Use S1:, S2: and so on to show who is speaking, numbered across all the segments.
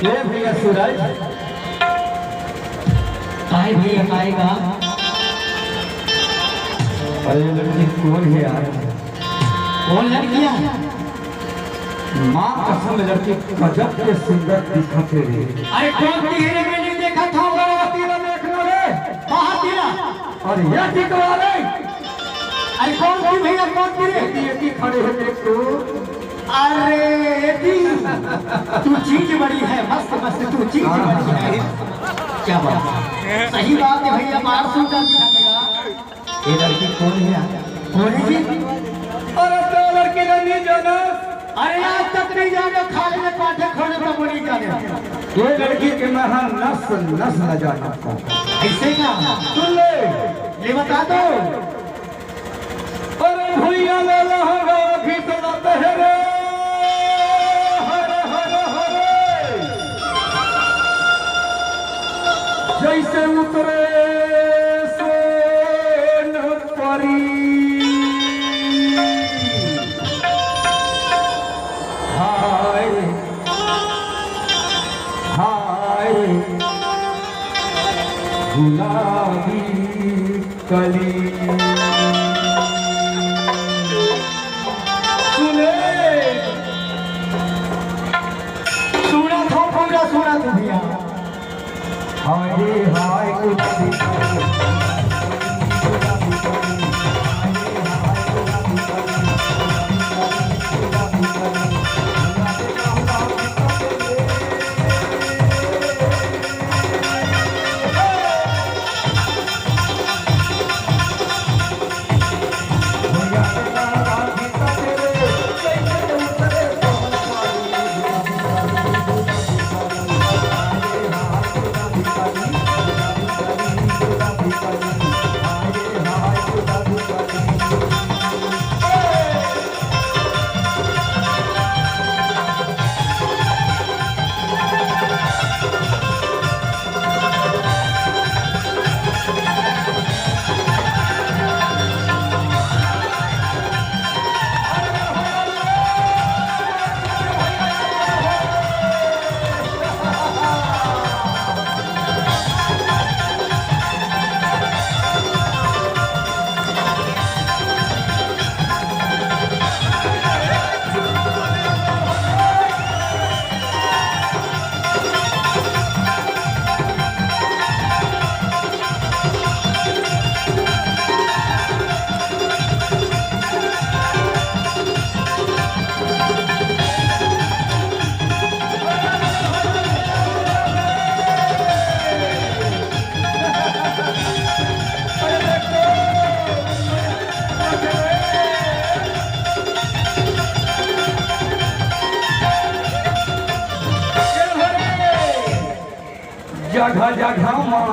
S1: ये भैया सूरज
S2: काहे भैया काहेगा?
S1: अरे लड़की कौन है यार?
S2: कौन लड़कियां?
S1: माँ कसम लड़की गजब के सुंदर दिखते रे।
S2: अरे कौन तीरे में नहीं देखा था?
S1: तीरा देखना रे।
S2: बाहर तीरा।
S1: और ये टिकवा रे।
S2: अरे कौन थी भैया कौन तीरे?
S1: ये खड़े हो देख तू।
S2: अरे तू चीज बड़ी है, मस्त मस्त तू चीज बड़ी है। क्या बात है? सही बात है भैया, बाहर सुंदर दिखाएगा।
S1: ये लड़की कौन है?
S2: कौन है जी?
S1: अरे तो लड़की नहीं जाना।
S2: अरे आज तक नहीं जाने, खाने में पाठे खोने पर बोली जाने।
S1: ये लड़की के मैं नस नस न जाना।
S2: ऐसे का
S1: सुन ले,
S2: ये बता दो।
S1: अरे भैया ले लहंगा भी तो लाते हैं रे। हरे हरे हरे जैसे उतरे सोन परी। हाय हाय गुलाबी कली।
S2: सुना तू भैया।
S1: हाय हाय जगह जगह माँ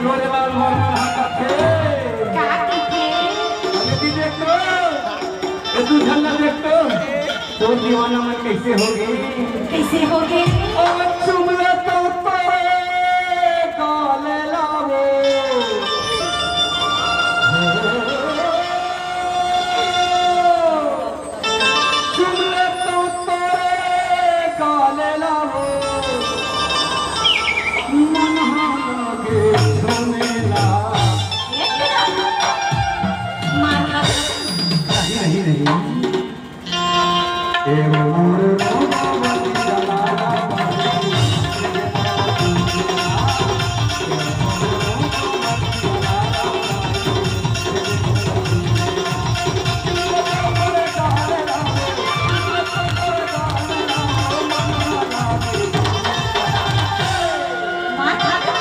S1: गोरे लाल वर्मा थे
S3: का कीजिए
S1: अरे देख तो ये तू झल्ला देख तो दीवाना मन कैसे हो गई
S3: कैसे हो गए
S1: और चुमला तो तारे काले लावो चुमला तो तारे काले लावो मन हागे झुमेला
S3: मार
S1: नहीं नहीं ए मोर रोमावती जलाला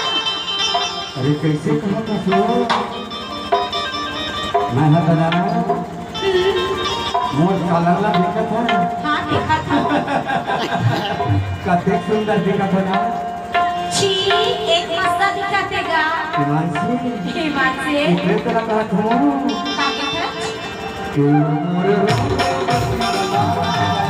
S1: अरे कैसे कहा था सो मैं ना बना मोर काला देखा था
S3: हाँ देखा था
S1: कते सुंदर देखा था ना
S3: छी एक मस्ता दिखातेगा
S1: हिमांशी
S3: हिमांशी
S1: इतने तरह कहा था
S3: का कहता
S1: कि मोर रोमावती जलाला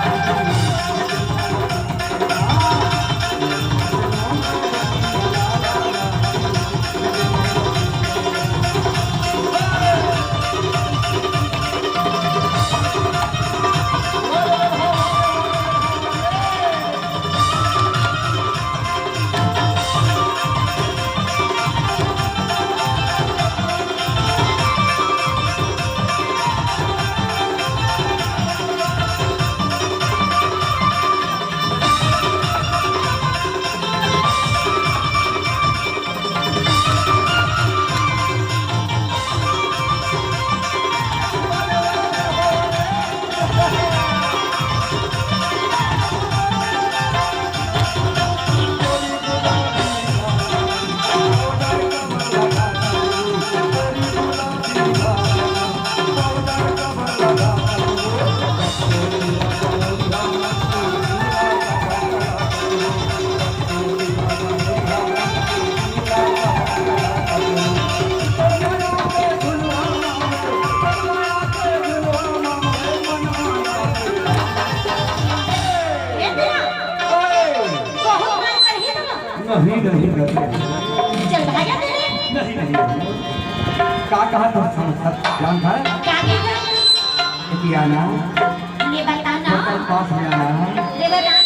S1: नहीं नहीं नहीं
S3: चल भागा तेरे
S1: नहीं नहीं का कहा था सब जान था
S3: क्या कहता
S1: कि आना
S3: ये बताना
S1: पास में आना
S3: रे बताना